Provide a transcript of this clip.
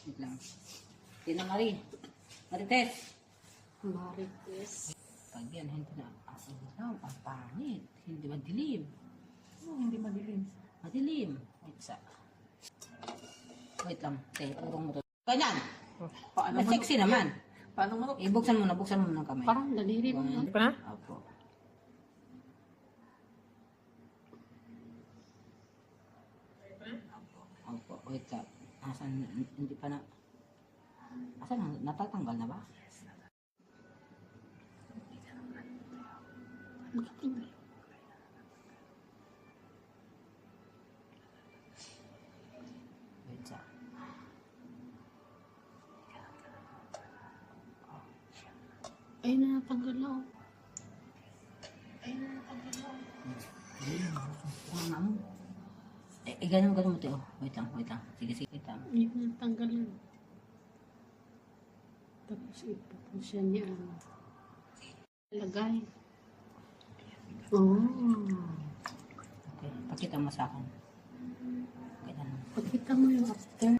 Wait lang. Tina Marie. Marites. Marites. Pag yan, hindi na. Ang pangit. Hindi madilim. Hindi madilim. Madilim. Wait lang. Urong mo to. Ganyan. Paano mo? Sexy naman. Paano mo? Buksan mo na ng kamay. Parang daliri mo. One. Pa? Opo. Opo. Wait lang. Asan? Hindi pa na. Asan? Natatanggal na ba? Wait lang. Ay, natanggal na. Ano mo? Ganun mo tayo. Wait lang. Sige. Wait lang. Ay, natanggal na. Tapos ipapun siya niya. Lagay. Oh. Okay. Pakita mo sa akin. Ganyan. Pagkita mo yung after.